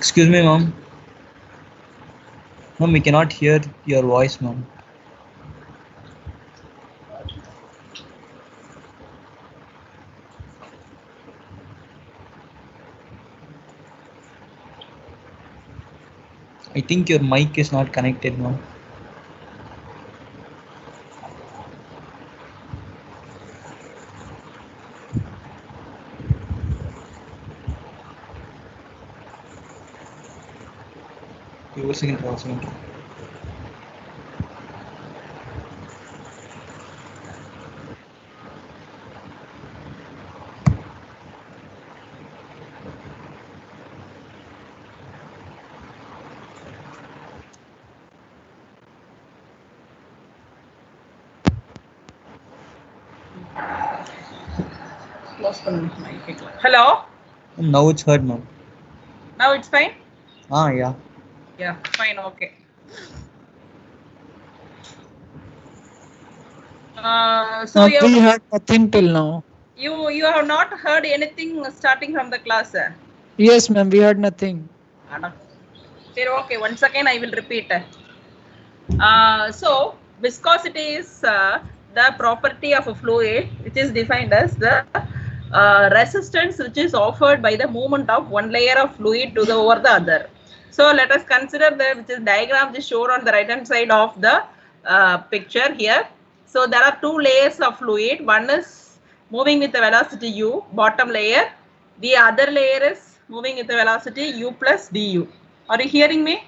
Excuse me, ma'am. Ma'am, we cannot hear your voice, ma'am. I think your mic is not connected, ma'am. Using transmitter. Hello? Now it's heard, ma'am. Now it's fine? Yeah. Yeah, fine, okay. So we heard nothing till now. you have not heard anything starting from the class? Yes, ma'am, we heard nothing. Okay, once again I will repeat. So viscosity is the property of a fluid which is defined as the resistance which is offered by the movement of one layer of fluid to the over the other. So let us consider the which is diagram which is shown on the right hand side of the picture here. So there are two layers of fluid. One is moving with the velocity u, bottom layer. The other layer is moving with the velocity u plus du. Are you hearing me?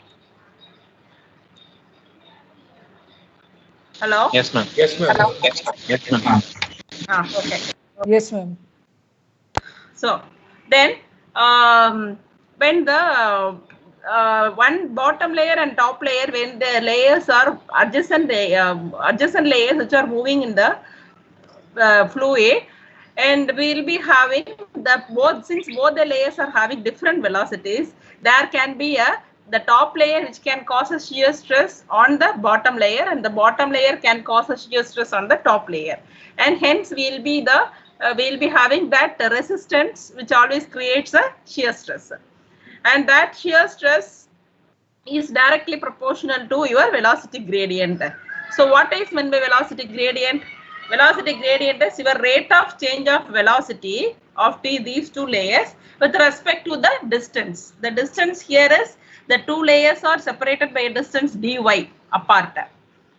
Hello? Yes, ma'am. Yes, ma'am. Yes, ma'am. Okay. Yes, ma'am. So then when the one bottom layer and top layer, when the layers are adjacent layers which are moving in the fluid, and we will be having the both, since both the layers are having different velocities, there can be the top layer which can cause a shear stress on the bottom layer, and the bottom layer can cause a shear stress on the top layer, and hence we will be having that resistance which always creates a shear stress, and that shear stress is directly proportional to your velocity gradient. So what is meant by velocity gradient? Velocity gradient is your rate of change of velocity of these two layers with respect to the distance. The distance here is the two layers are separated by a distance dy apart,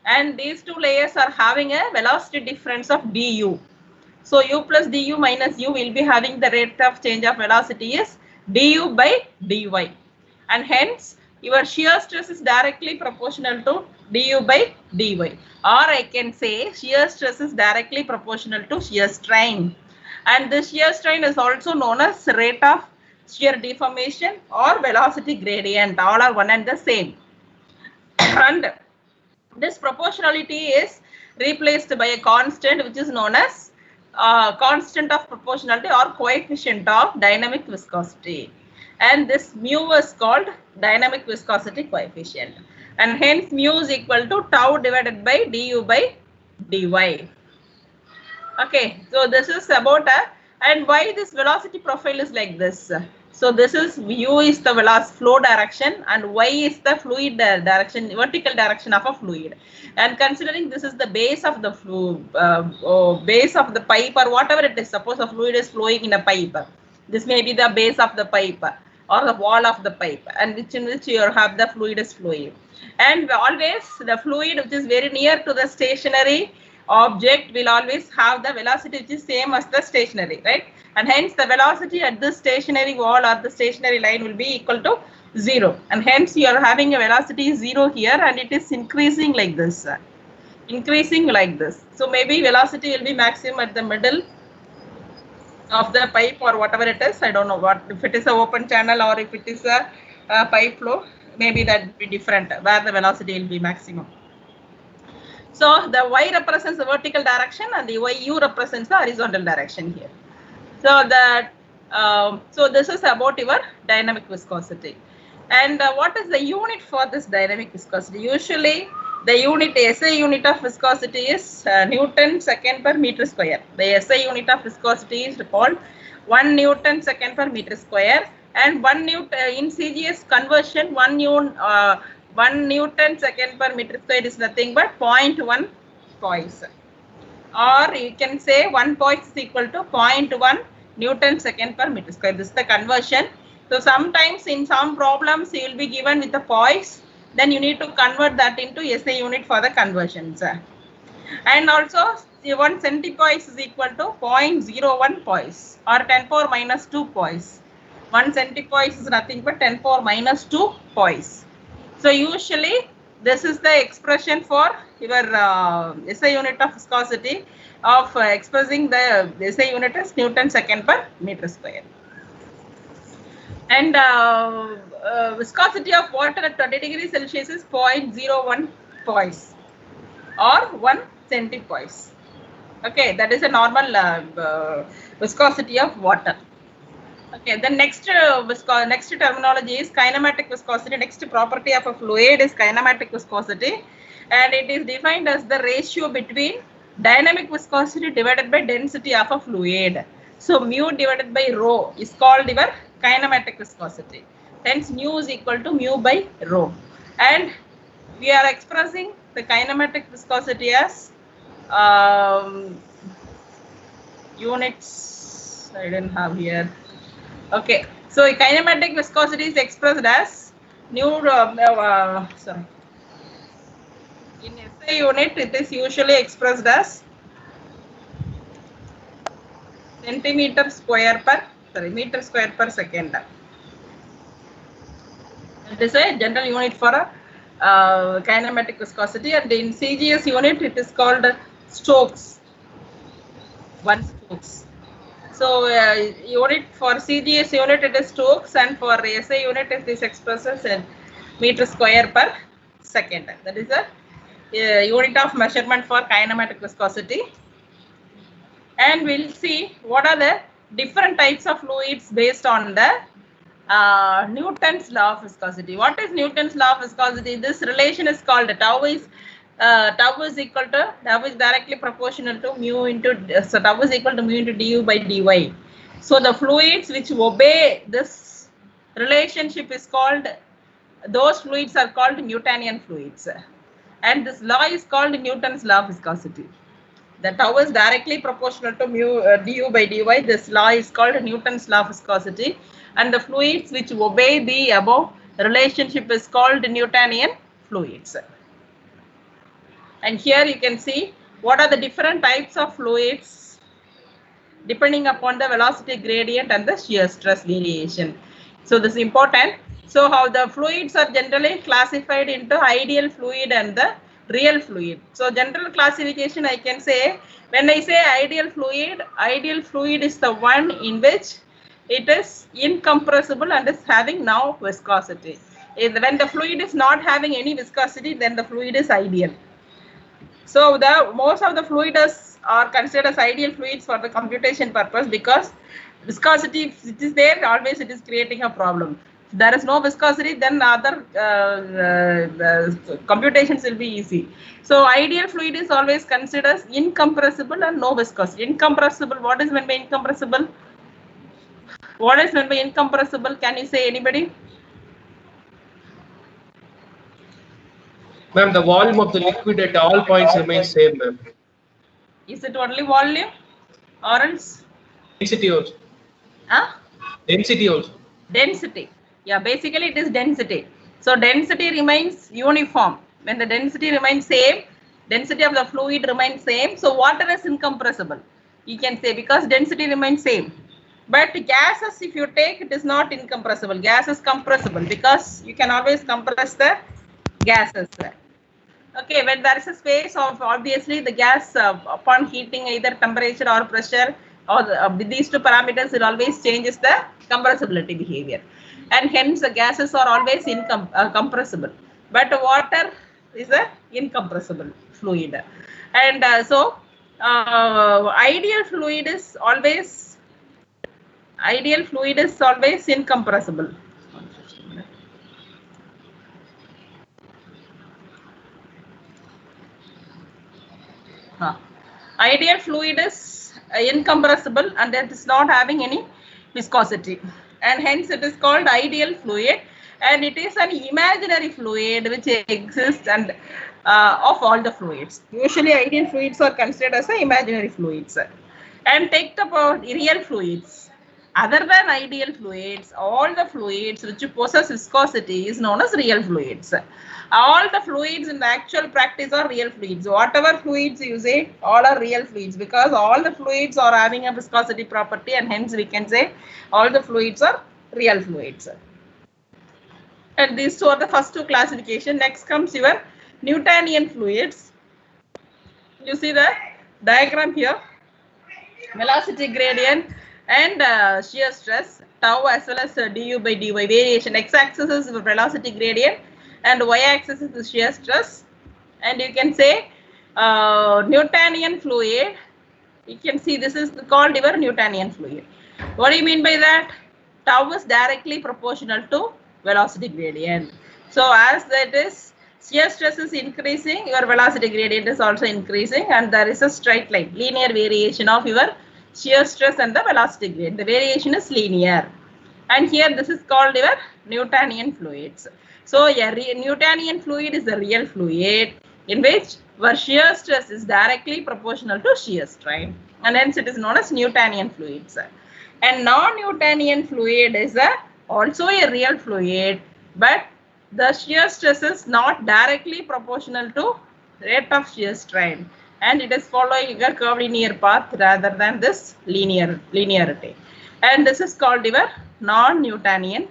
and these two layers are having a velocity difference of du. So u plus du minus u will be having the rate of change of velocity is du by dy, and hence your shear stress is directly proportional to du by dy, or I can say shear stress is directly proportional to shear strain, and the shear strain is also known as rate of shear deformation or velocity gradient. All are one and the same, and this proportionality is replaced by a constant which is known as constant of proportionality or coefficient of dynamic viscosity, and this mu is called dynamic viscosity coefficient, and hence mu is equal to tau divided by du by dy. Okay, so this is about and why this velocity profile is like this. So this is u is the velocity flow direction and y is the fluid direction, vertical direction of a fluid. And considering this is the base of the base of the pipe or whatever it is, suppose a fluid is flowing in a pipe. This may be the base of the pipe or the wall of the pipe, and in which you have the fluid is flowing. And always the fluid which is very near to the stationary object will always have the velocity which is same as the stationary, right? And hence the velocity at this stationary wall or the stationary line will be equal to 0, and hence you are having a velocity 0 here, and it is increasing like this, so maybe velocity will be maximum at the middle of the pipe or whatever it is. I don't know what, if it is a open channel or if it is a pipe flow, maybe that will be different where the velocity will be maximum. So the y represents the vertical direction and the yu represents the horizontal direction here. So that so this is about your dynamic viscosity. And what is the unit for this dynamic viscosity? Usually the unit, SI unit of viscosity is Newton second per meter square. The SI unit of viscosity is called 1 Newton second per meter square, and 1 Newton in CGS conversion, 1 Newton second per meter square is nothing but 0.1 poise, or you can say 1 poise is equal to 0.1 Newton second per meter square. This is the conversion. So sometimes in some problems you will be given with the poise, then you need to convert that into SI unit for the conversions. And also 1 centipoise is equal to 0.01 poise or 10 power minus 2 poise. 1 centipoise is nothing but 10 power minus 2 poise. So usually this is the expression for your SI unit of viscosity of expressing the SI unit as Newton second per meter square. And viscosity of water at 20 degrees Celsius is 0.01 poise or 1 centipoise. Okay, that is a normal viscosity of water. Okay, the next terminology is kinematic viscosity. Next property of a fluid is kinematic viscosity, and it is defined as the ratio between dynamic viscosity divided by density of a fluid. So mu divided by rho is called your kinematic viscosity. Hence mu is equal to mu by rho, and we are expressing the kinematic viscosity as units. I didn't have here. Okay, so kinematic viscosity is expressed as sorry. In SI unit, it is usually expressed as meter square per second. It is a general unit for a kinematic viscosity, and in CGS unit, it is called Stokes. 1 Stokes. So unit for CGS unit it is Stokes, and for SI unit it is expressed as meter square per second. That is a unit of measurement for kinematic viscosity. And we'll see what are the different types of fluids based on the Newton's law of viscosity. What is Newton's law of viscosity? This relation is called tau is directly proportional to mu into tau is equal to mu into du by dy. So the fluids which obey this relationship is called, those fluids are called Newtonian fluids, and this law is called Newton's law of viscosity. The tau is directly proportional to mu du by dy. This law is called Newton's law of viscosity, and the fluids which obey the above relationship is called Newtonian fluids. And here you can see what are the different types of fluids depending upon the velocity gradient and the shear stress variation. So this is important. So how the fluids are generally classified into ideal fluid and the real fluid. So general classification, I can say, when I say ideal fluid is the one in which it is incompressible and is having no viscosity. When the fluid is not having any viscosity, then the fluid is ideal. So the most of the fluids are considered as ideal fluids for the computation purpose, because viscosity, if it is there, always it is creating a problem. If there is no viscosity, then other computations will be easy. So ideal fluid is always considered as incompressible and no viscosity. Incompressible, what is meant by incompressible? What is meant by incompressible? Can you say, anybody? Ma'am, the volume of the liquid at all points remains same, ma'am. Is it only volume or else? Density also. Huh? Density also. Density. Yeah, basically it is density. So density remains uniform. When the density remains same, density of the fluid remains same. So water is incompressible, you can say, because density remains same. But gases, if you take, it is not incompressible. Gas is compressible because you can always compress the gases. Okay, when there is a space of, obviously the gas upon heating, either temperature or pressure, or these two parameters, it always changes the compressibility behavior, and hence the gases are always compressible, but water is a incompressible fluid. And ideal fluid is always incompressible. Ideal fluid is incompressible and it is not having any viscosity. and hence it is called ideal fluid, and it is an imaginary fluid which exists and of all the fluids. Usually ideal fluids are considered as the imaginary fluids. And take about real fluids. Other than ideal fluids, all the fluids which possess viscosity is known as real fluids. All the fluids in the actual practice are real fluids. Whatever fluids you say, all are real fluids, because all the fluids are having a viscosity property, and hence we can say all the fluids are real fluids. And these two are the first two classification. Next comes your Newtonian fluids. You see the diagram here. Velocity gradient and shear stress, tau as well as du by dy variation. X-axis is the velocity gradient and y-axis is the shear stress. And you can say Newtonian fluid. You can see this is called your Newtonian fluid. What do you mean by that? Tau is directly proportional to velocity gradient. So as that is, shear stress is increasing, your velocity gradient is also increasing, and there is a straight line, linear variation of your shear stress and the velocity gradient. The variation is linear. And here this is called your Newtonian fluids. So a Newtonian fluid is a real fluid in which where shear stress is directly proportional to shear strain, and hence it is known as Newtonian fluids. And non-Newtonian fluid is also a real fluid, but the shear stress is not directly proportional to rate of shear strain, and it is following a curvilinear path rather than this linearity. And this is called your non-Newtonian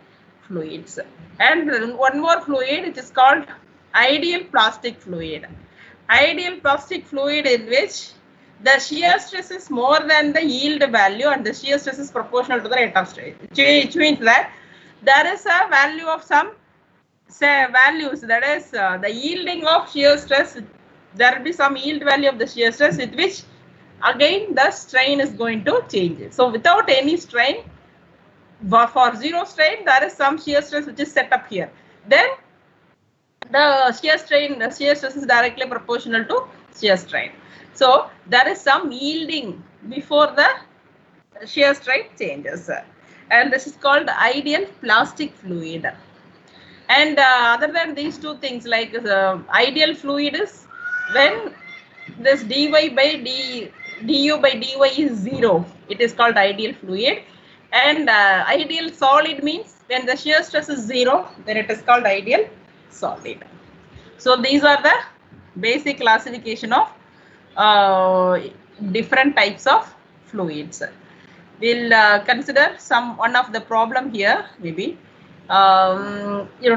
fluids. And one more fluid which is called ideal plastic fluid. Ideal plastic fluid in which the shear stress is more than the yield value, and the shear stress is proportional to the rate of strain, which means that there is a value of some values, that is the yielding of shear stress. There will be some yield value of the shear stress with which again the strain is going to change. So without any strain, for zero strain, there is some shear stress which is set up here. Then the shear stress is directly proportional to shear strain. So there is some yielding before the shear strain changes, and this is called ideal plastic fluid. And other than these two things, like ideal fluid is when this du by dy is 0, it is called ideal fluid. And ideal solid means when the shear stress is 0, then it is called ideal solid. So these are the basic classification of different types of fluids. We'll consider one of the problem here, maybe.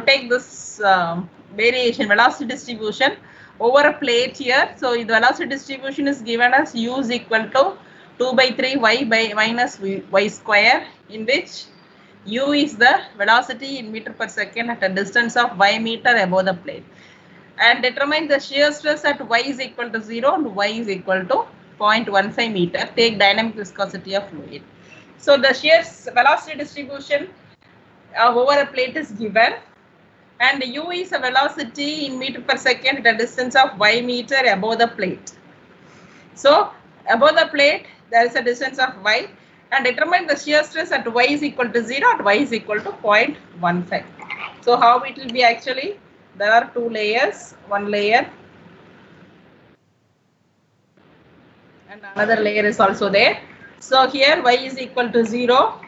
Take this variation, velocity distribution over a plate here. So the velocity distribution is given as u is equal to 2 by 3 y by minus y square, in which u is the velocity in meter per second at a distance of y meter above the plate, and determine the shear stress at y is equal to 0 and y is equal to 0.15 meter. Take dynamic viscosity of fluid. So the shear velocity distribution over a plate is given, and u is a velocity in meter per second at a distance of y meter above the plate. So above the plate there is a distance of y, and determine the shear stress at y is equal to 0 and y is equal to 0.15. So how it will be actually? There are two layers, one layer and another layer is also there. So here y is equal to 0.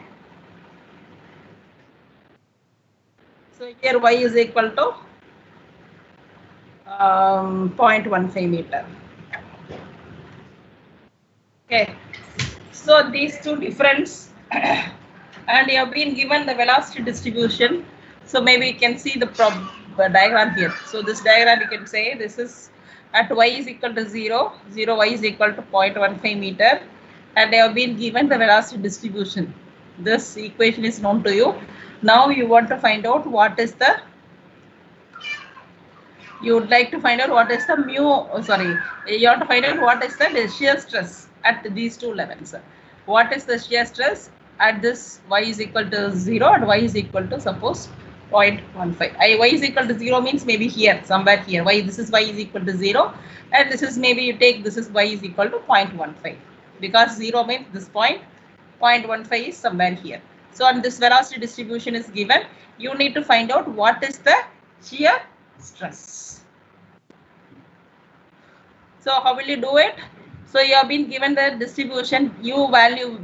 So here y is equal to 0.15 meter. Okay, so these two difference and you have been given the velocity distribution. So maybe you can see the diagram here. So this diagram you can say this is at y is equal to 0, y is equal to 0.15 meter, and they have been given the velocity distribution. This equation is known to you. Now you want to find out what is the, you would like to find out what is the you have to find out what is the shear stress at these two levels. What is the shear stress at this y is equal to 0 and y is equal to suppose 0.15. Y is equal to 0 means maybe here, somewhere here. This is y is equal to 0, and this is maybe you take this is y is equal to 0.15, because 0 means this point, 0.15 is somewhere here. So and this velocity distribution is given. You need to find out what is the shear stress. So how will you do it? So you have been given the distribution, u value,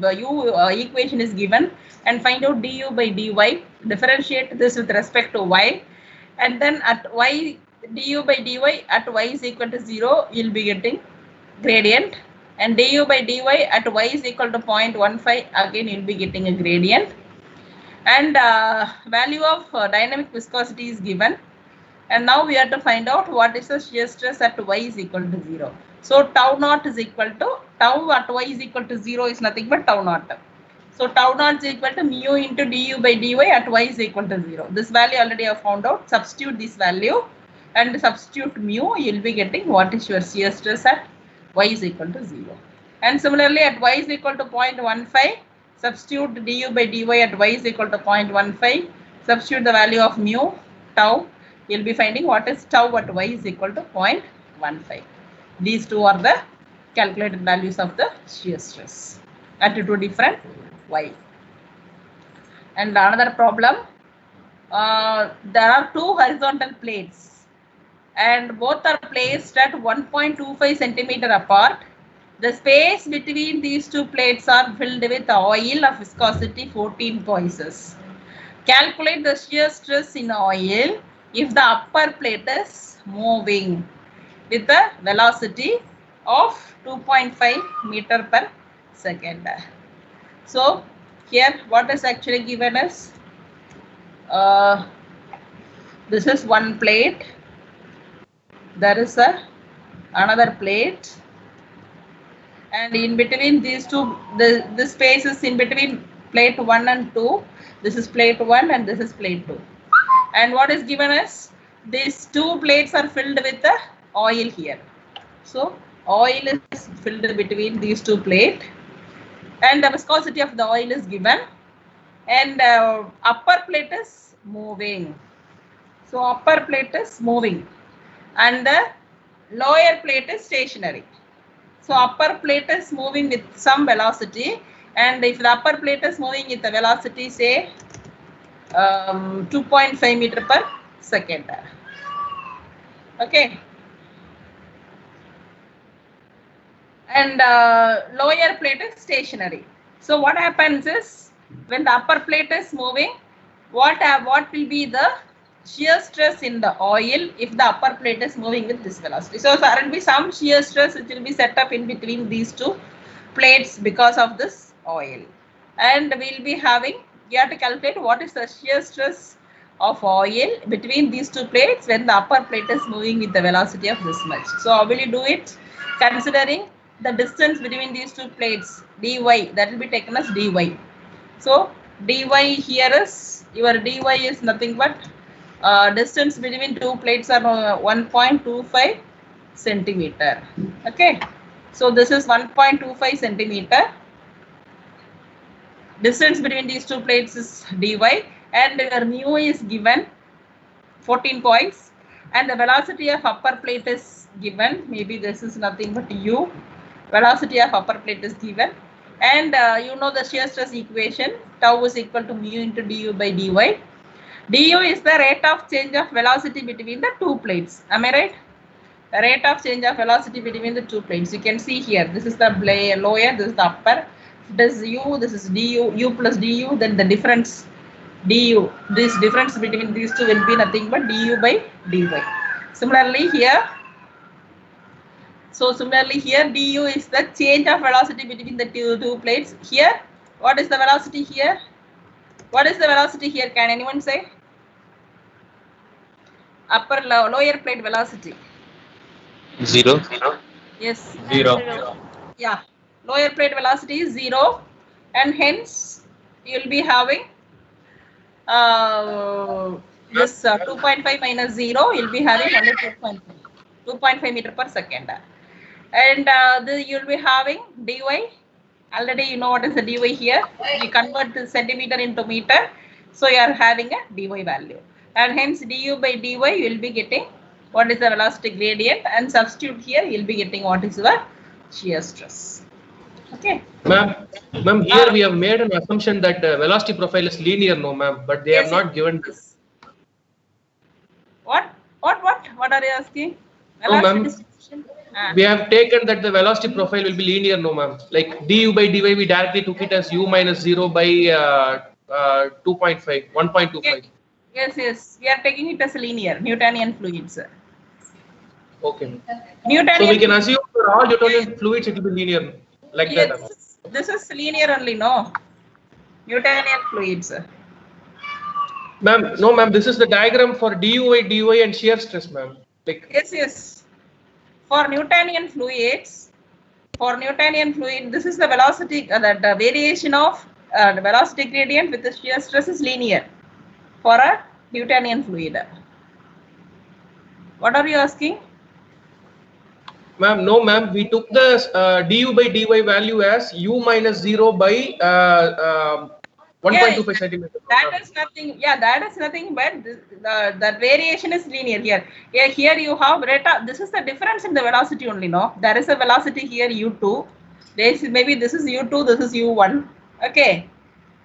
equation is given, and find out du by dy. Differentiate this with respect to y, and then at y du by dy at y is equal to 0, you'll be getting gradient, and du by dy at y is equal to 0.15, again you'll be getting a gradient, and value of dynamic viscosity is given. And now we have to find out what is the shear stress at y is equal to 0. So tau naught is equal to, tau at y is equal to 0 is nothing but tau naught. So tau naught is equal to mu into du by dy at y is equal to 0. This value already I have found out. Substitute this value and substitute mu, you will be getting what is your shear stress at y is equal to 0. And similarly at y is equal to 0.15, substitute du by dy at y is equal to 0.15, substitute the value of mu, tau, you'll be finding what is tau at y is equal to 0.15. These two are the calculated values of the shear stress at two different y. And another problem, there are two horizontal plates and both are placed at 1.25 centimeter apart. The space between these two plates are filled with oil of viscosity 14 poises. Calculate the shear stress in oil if the upper plate is moving with a velocity of 2.5 meter per second. So here what is actually given is, this is one plate, there is another plate, and in between these two, the space is in between plate 1 and 2. This is plate 1 and this is plate 2. And what is given is, these two plates are filled with the oil here. So oil is filled between these two plates and the viscosity of the oil is given, and upper plate is moving. So upper plate is moving and the lower plate is stationary. So upper plate is moving with some velocity, and if the upper plate is moving with the velocity say 2.5 meter per second. Okay. And lower plate is stationary. So what happens is, when the upper plate is moving, what will be the shear stress in the oil if the upper plate is moving with this velocity? So there will be some shear stress which will be set up in between these two plates because of this oil, and we will be having, you have to calculate what is the shear stress of oil between these two plates when the upper plate is moving with the velocity of this much. So how will you do it? Considering the distance between these two plates, dy, that will be taken as dy. So dy here is, your dy is nothing but distance between two plates are 1.25 centimeter. Okay, so this is 1.25 centimeter. Distance between these two plates is dy, and your mu is given 14 points, and the velocity of upper plate is given. Maybe this is nothing but u. Velocity of upper plate is given, and you know the shear stress equation, tau is equal to mu into du by dy. Du is the rate of change of velocity between the two plates. Am I right? The rate of change of velocity between the two plates. You can see here, this is the lower, this is the upper. This is u, this is du, u plus du, then the difference du. This difference between these two will be nothing but du by dy. Similarly here, du is the change of velocity between the two plates. Here, what is the velocity here? What is the velocity here? Can anyone say? Upper lower plate velocity. 0. Yes. 0. Yeah. Lower plate velocity is 0, and hence you will be having this 2.5 minus 0. You will be having only 2.5 meter per second, and you will be having dy. Already you know what is the dy here. You convert the centimeter into meter, so you are having a dy value, and hence du by dy you will be getting what is the velocity gradient, and substitute here you will be getting what is the shear stress. Okay. Ma'am, here we have made an assumption that velocity profile is linear, no, ma'am, but they have Yes, not given. yes. What? What are you asking? No, Velocity ma'am. distribution. We have taken that the velocity profile will be linear, no, ma'am. Like du by dy, we directly took it as u minus 0 by 2.5, 1.25. Yes. We are taking it as linear Newtonian fluids. Okay. So we Newtonian. can assume for all Newtonian fluids it will be linear, like that. Yes, this is linear only, no? Newtonian fluids. Ma'am, no, ma'am. This is the diagram for du by dy and shear stress, ma'am. Like Yes. For Newtonian fluids, this is the velocity, the variation of the velocity gradient with the shear stress is linear for a Newtonian fluid. What are you asking? ma'am, no, ma'am. We took the du by dy value as u minus 0 by 1.25 centimeter. That is nothing. Yeah, that is nothing. But the variation is linear here. Yeah, here you have rate. This is the difference in the velocity only. No, there is a velocity here u2. Maybe this is u2. This is u1. Okay.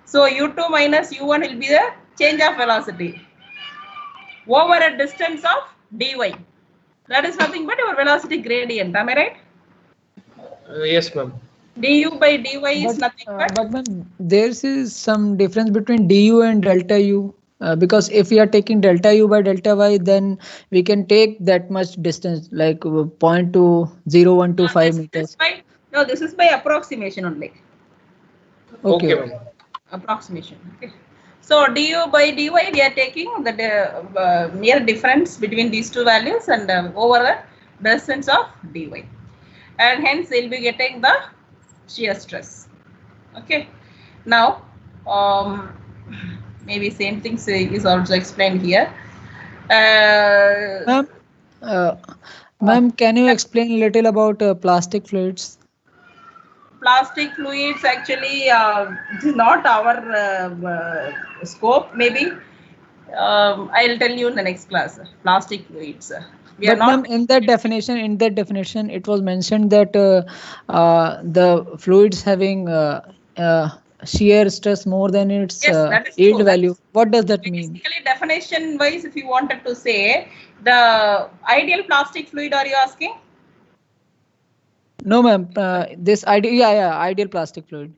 So u2 minus u1 will be the change of velocity over a distance of dy. That is nothing but your velocity gradient. Am I right? Yes, ma'am. Du by dy is nothing But ma'am, there is some difference between du and delta u. Because if we are taking delta u by delta y, then we can take that much distance, like 0.20125 meters. this is by approximation only. Okay. Okay, ma'am. Approximation. Okay. So du by dy, we are taking the mere difference between these two values and over the distance of dy, and hence we'll be getting the shear stress. Okay. Now, maybe same thing is also explained here. Ma'am, uh, ma'am, can you explain a little about plastic fluids? Plastic fluids actually it is not our scope. Maybe I'll tell you in the next class. Plastic fluids. We are But ma'am, not. in that definition, it was mentioned that the fluids having shear stress more than its Yes, that is true. yield That value. is What does that mean? basically definition wise. If you wanted to say the ideal plastic fluid, are you asking? No, ma'am. This ideal, ideal plastic fluid.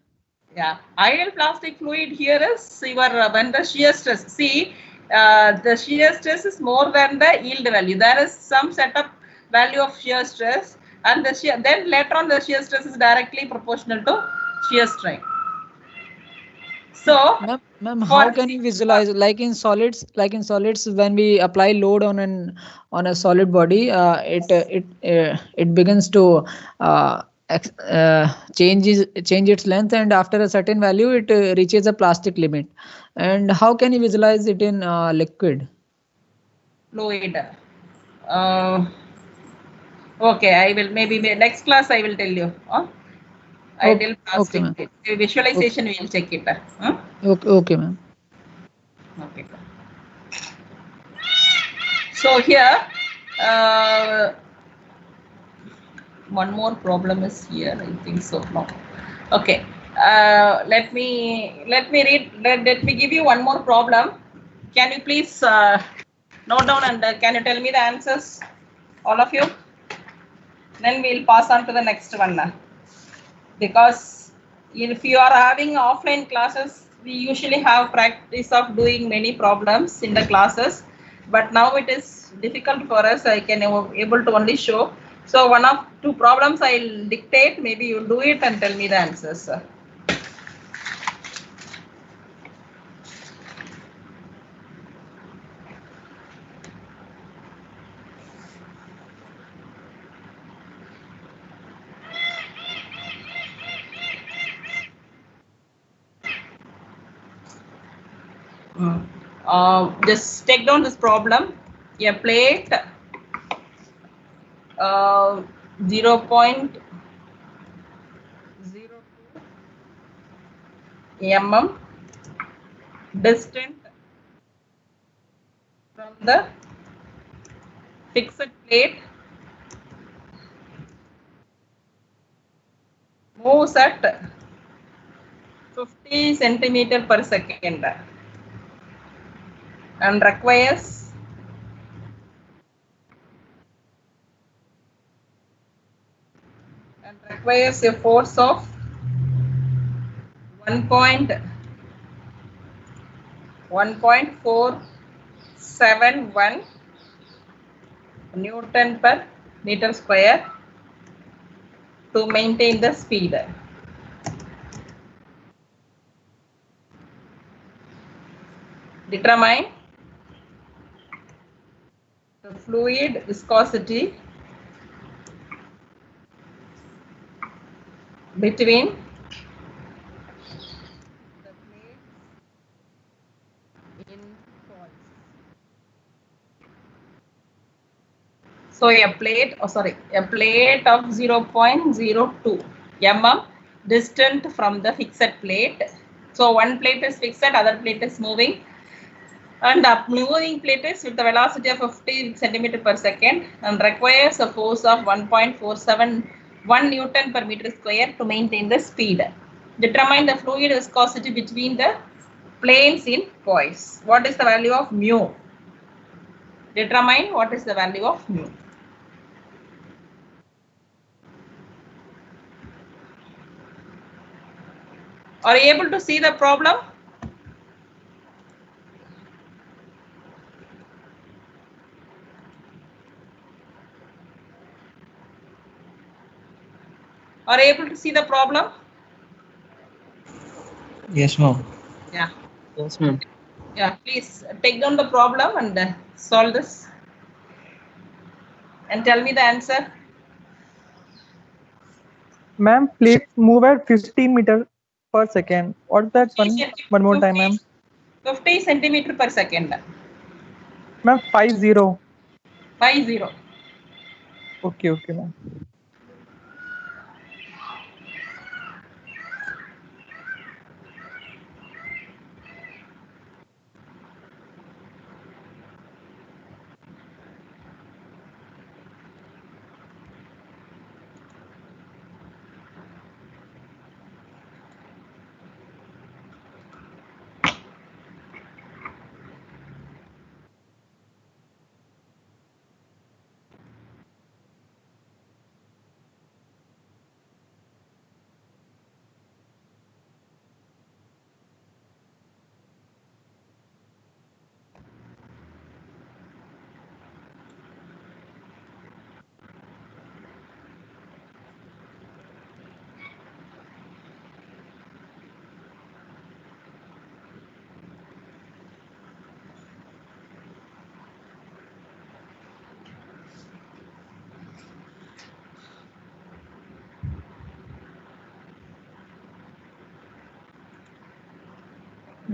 Yeah, ideal plastic fluid here is your when the shear stress. See, the shear stress is more than the yield value. There is some setup value of shear stress, and the shear, then later on the shear stress is directly proportional to shear strain. So, Ma'am, for how can you visualize, like in solids, when we apply load on a solid body, it begins to change its length, and after a certain value, it reaches a plastic limit. And how can you visualize it in liquid? fluid. Uh, okay, I will maybe next class I will tell you. Ideal Okay, plastic ma'am. fluid. Okay, Visualization we will check it. okay, ma'am. Okay. So here, uh, one more problem is here. I think so. No. Okay. Let me read. Let me give you one more problem. Can you please note down and can you tell me the answers, all of you? Then we'll pass on to the next one. Because if you are having offline classes, we usually have practice of doing many problems in the classes, but now it is difficult for us. I can able to only show. So one of two problems I'll dictate, maybe you do it and tell me the answers. Just take down this problem. A plate 0.02 mm distant from the fixed plate moves at 50 centimeter per second and requires a force of 1.471 Newton per meter square to maintain the speed. Determine the fluid viscosity between the plates in points. So a plate of 0.02 mm distant from the fixed plate. So one plate is fixed, other plate is moving, and the moving plate is with the velocity of 50 centimeter per second and requires a force of 1.471 Newton per meter square to maintain the speed. Determine the fluid viscosity between the planes in poise. What is the value of mu? Determine what is the value of mu. Are you able to see the problem? Are you able to see the problem? Yes, ma'am. Yeah. Yes, ma'am. Yeah, please take down the problem and solve this. And tell me the answer. Ma'am, please move at 50 meters per second. What's that one? One more time, ma'am. 50 centimeter per second. Ma'am, 50. 50. Okay, okay, ma'am.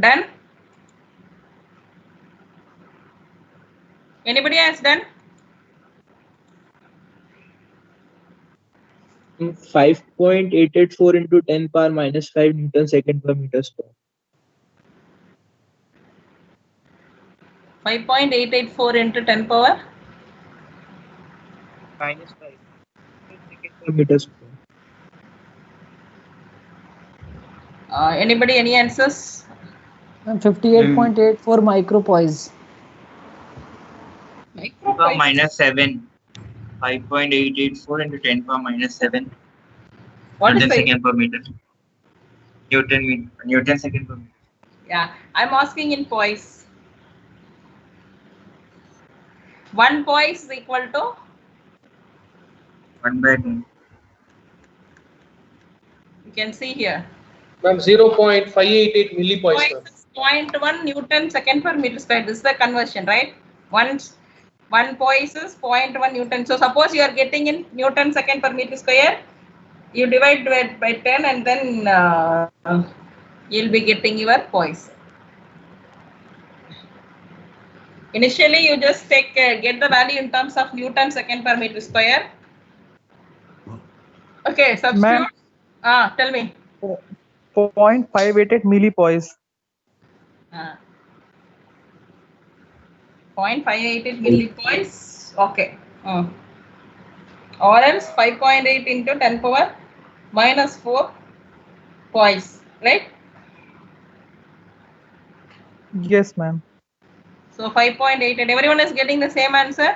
Done? Anybody has done? 5.884 into 10 power minus 5 Newton second per meter square. 5.884 into 10 power Minus 5 Newton second per meter square. Anybody, any answers? 58.84 micropoise. Micropoise. Minus 7. 5.884 into 10 power minus 7. What is Newton the? second per meter. Newton second per meter. Yeah, I'm asking in poise. 1 poise is equal to 1 by 10. you can see here. Ma'am, 0.588 millipoise, ma'am. 0.1 Newton second per meter square. This is the conversion, right? One poise is 0.1 Newton. So suppose you are getting in Newton second per meter square, you divide by 10 and then you'll be getting your poise. Initially, you just get the value in terms of Newton second per meter square. Okay, substitute. Tell me. 0.588 millipoise. 0.588 millipoise. Okay. Or else 5.8 into 10 power minus 4 twice, right? Yes, ma'am. So 5.8, and everyone is getting the same answer?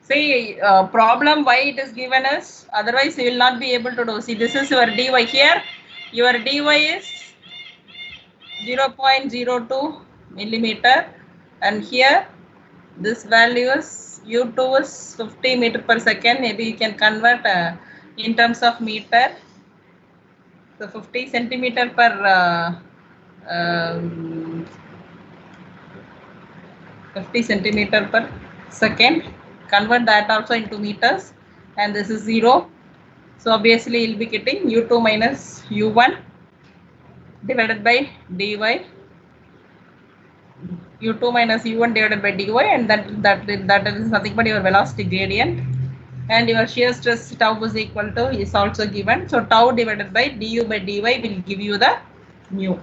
See, problem why it is given us, otherwise you will not be able to do. See, this is your dy here. Your dy is 0.02 millimeter, and here this value is u2 is 50 meter per second. Maybe you can convert in terms of meter. So 50 centimeter per um, 50 centimeter per second. Convert that also into meters, and this is 0. So obviously you'll be getting u2 minus u1 divided by dy, u2 minus u1 divided by dy, and that is nothing but your velocity gradient, and your shear stress tau is equal to is also given. So tau divided by du by dy will give you the mu.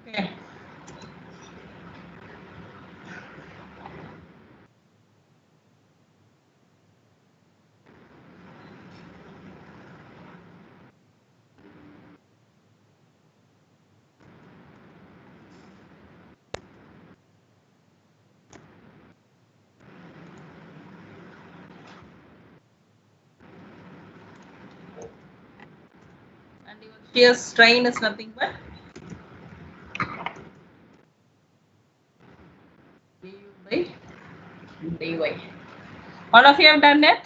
Okay. And your shear strain is nothing but du by dy. All of you have done it?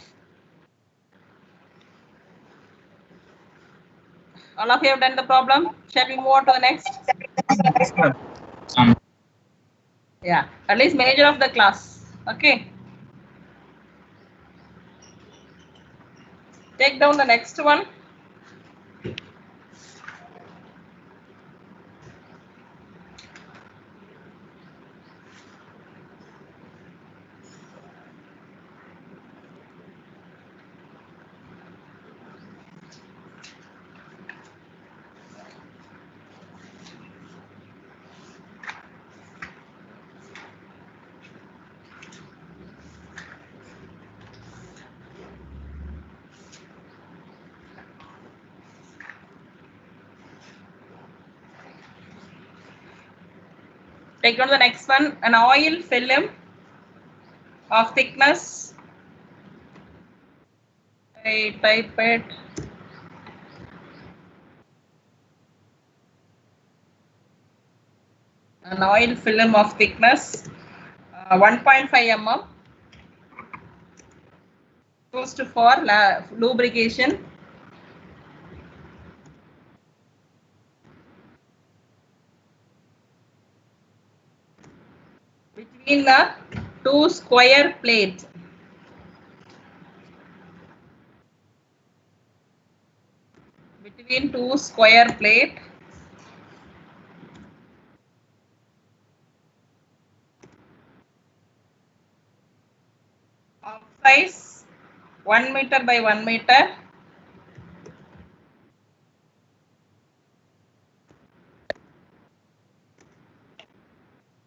All of you have done the problem? Shall we move on to the next? Yes, ma'am. Yeah, at least major of the class. Okay. Take down the next one. Take down the next one. An oil film of thickness. I type it. An oil film of thickness 1.5 mm used for lubrication between the two square plates. Between two square plate of size 1 meter by 1 meter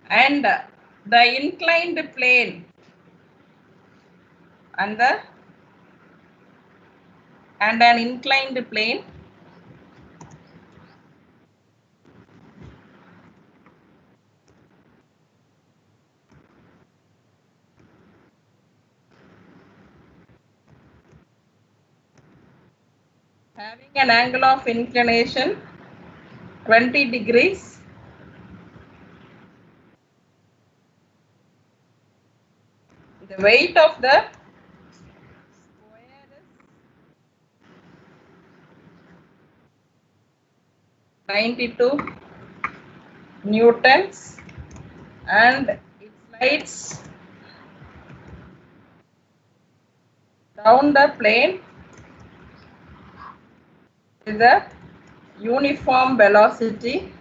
and the inclined plane and an inclined plane having an angle of inclination 20 degrees the weight of the square is 92 newtons and it slides down the plane with a uniform velocity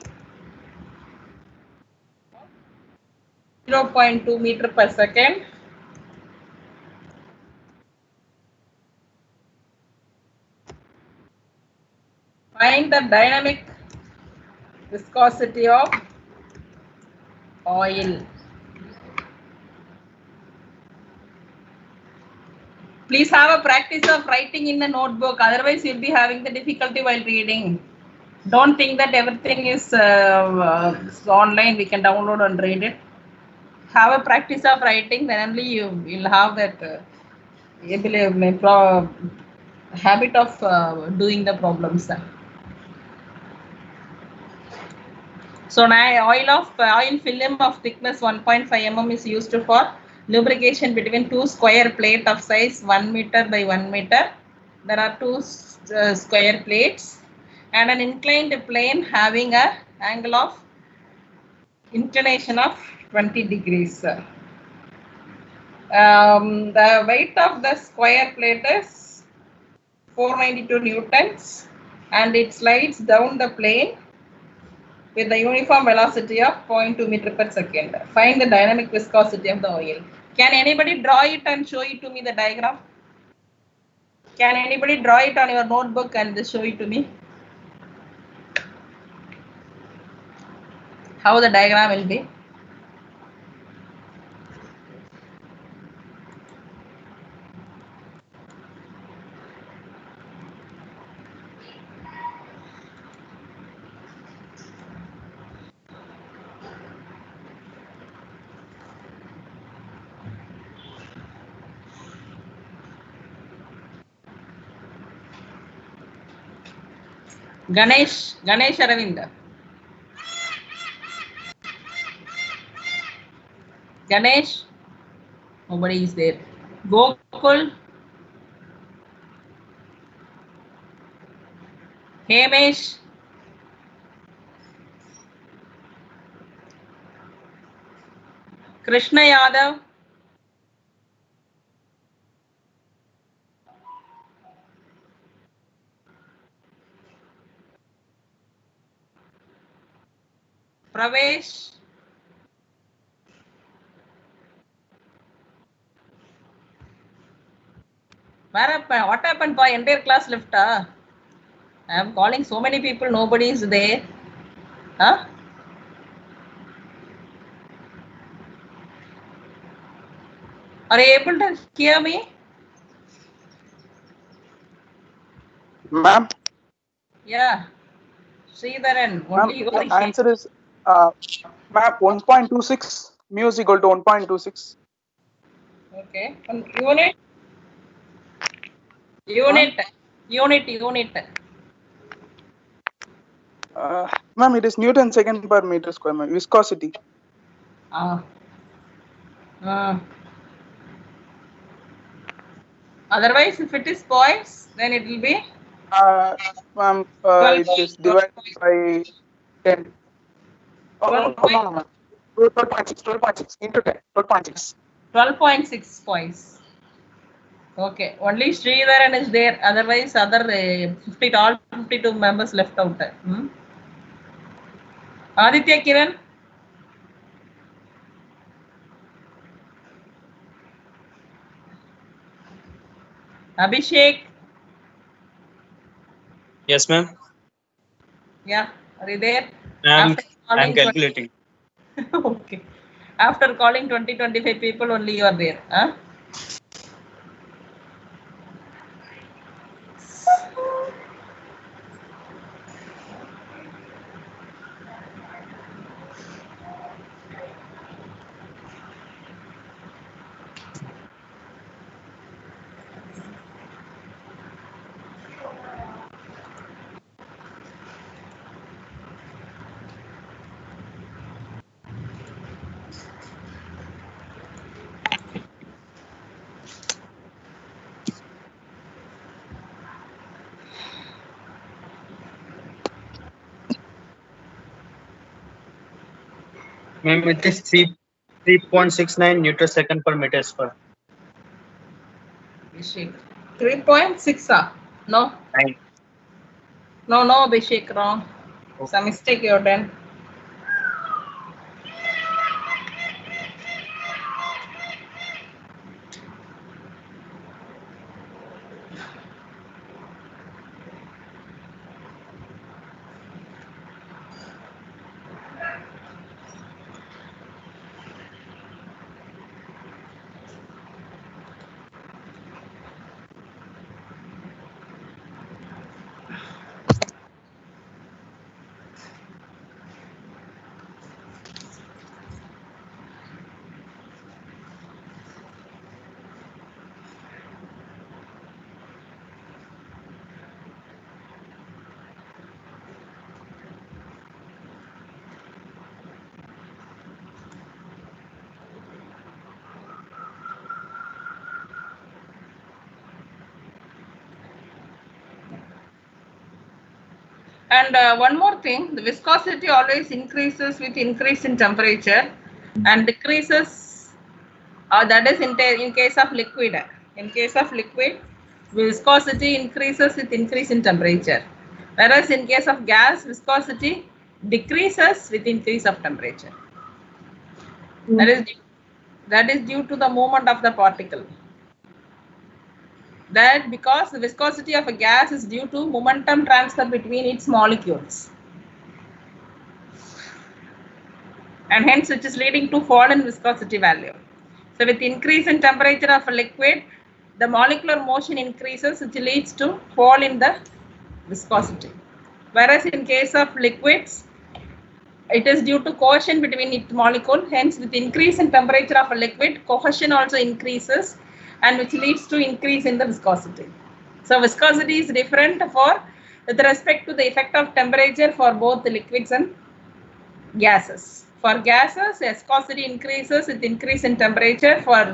0.2 meter per second. Find the dynamic viscosity of oil. Please have a practice of writing in the notebook, otherwise you'll be having the difficulty while reading. Don't think that everything is online, we can download and read it. Have a practice of writing, then only you will have that habit of doing the problems. So now oil film of thickness 1.5 mm is used for lubrication between two square plate of size 1 meter by 1 meter. There are two square plates and an inclined plane having a angle of inclination of 20 degrees. The weight of the square plate is 492 newtons and it slides down the plane with the uniform velocity of 0.2 meter per second. Find the dynamic viscosity of the oil. Can anybody draw it and show it to me, the diagram? Can anybody draw it on your notebook and show it to me? How the diagram will be? Ganesh Aravind. Ganesh, nobody is there. Gokul, Hamish, Krishna Yadav, Pravesh, what happened? Boy, entire class left. I am calling so many people, nobody is there. Huh? Are you able to hear me? Ma'am? Yeah. Sridharan, only you are the answer is ma'am 1.26 mu is equal to 1.26. Okay. Unit. Ma'am, it is Newton second per meter square. Ma'am. Viscosity. Otherwise, if it is points, then it will be? Ma'am, it is divided by 10. Oh, no, 12.6 into 10. 12.6. 12.6 points. Okay. Only Sridharan is there. Otherwise, other all 52 members left out. Aditya Kiran? Abhishek? Yes, ma'am. Yeah. Are you there? I'm calculating. Okay. After calling 20-25 people, only you are there. Huh? Ma'am, it is 3.69 Newton second per meter square. 3.6. No. 9. No, Abhishek, wrong. It's a mistake you have done. And one more thing, the viscosity always increases with increase in temperature and decreases, that is in case of liquid. In case of liquid, viscosity increases with increase in temperature. Whereas in case of gas, viscosity decreases with increase of temperature. That is due to the movement of the particle. That because the viscosity of a gas is due to momentum transfer between its molecules, and hence which is leading to fall in viscosity value. So with increase in temperature of a liquid, the molecular motion increases, which leads to fall in the viscosity. Whereas in case of liquids, it is due to cohesion between its molecule. Hence, with increase in temperature of a liquid, cohesion also increases, and which leads to increase in the viscosity. So viscosity is different with respect to the effect of temperature for both the liquids and gases. For gases, viscosity increases with increase in temperature. For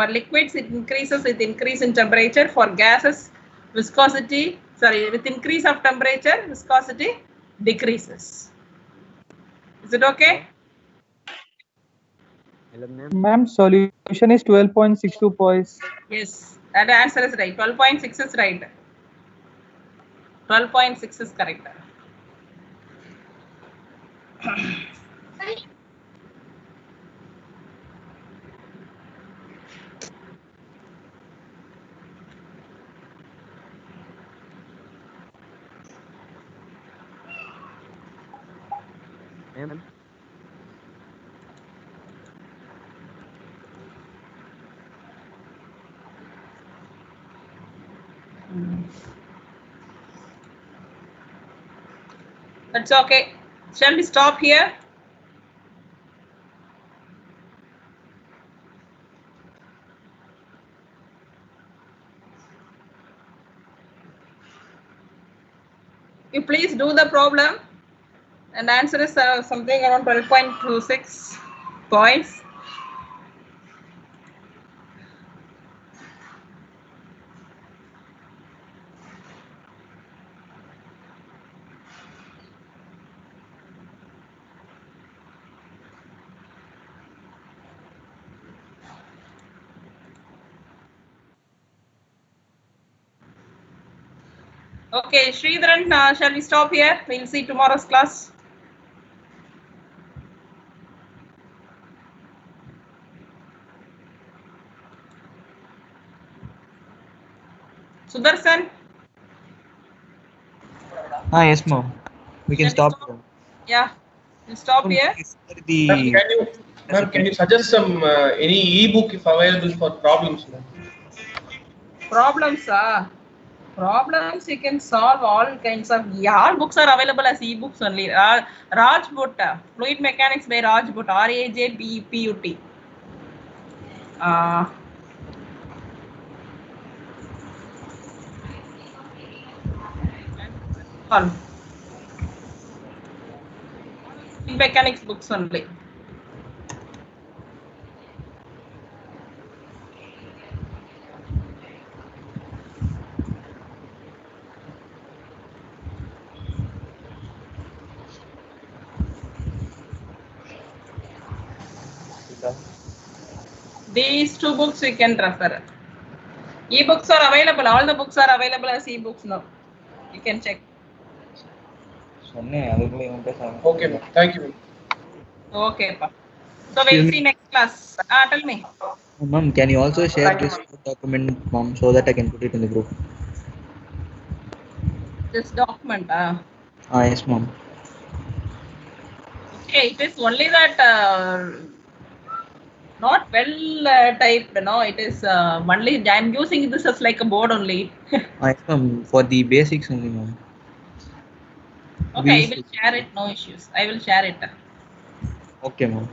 liquids, it increases with increase in temperature. For gases, viscosity, with increase of temperature, viscosity decreases. Is it okay? Ma'am, solution is 12.62 points. Yes, that answer is right. 12.6 is right. 12.6 is correct. That's okay. Shall we stop here? You please do the problem, and answer is something around 12.26 points. Okay, Sridharan, shall we stop here? We'll see tomorrow's class. Sudarshan? Yes, ma'am. We can stop. Yeah, we'll stop here. Ma'am, can you suggest some any ebook if available for problems, ma'am? Problems, problems you can solve all kinds of. All books are available as ebooks only. Rajput, Fluid Mechanics by Rajput, Rajput. All Fluid Mechanics books only. These two books we can refer. E-books are available. All the books are available as e-books now. You can check. Okay, ma'am. Thank you, ma'am. Okay, pa. So we'll see next class. Tell me. Ma'am, can you also share this document, ma'am, so that I can put it in the group? This document. Yes, ma'am. Okay, it is only that not well typed. No, it is only. I'm using this as like a board only. Yes, ma'am. For the basics only, ma'am. Okay, I will share it. No issues. I will share it. Okay, ma'am.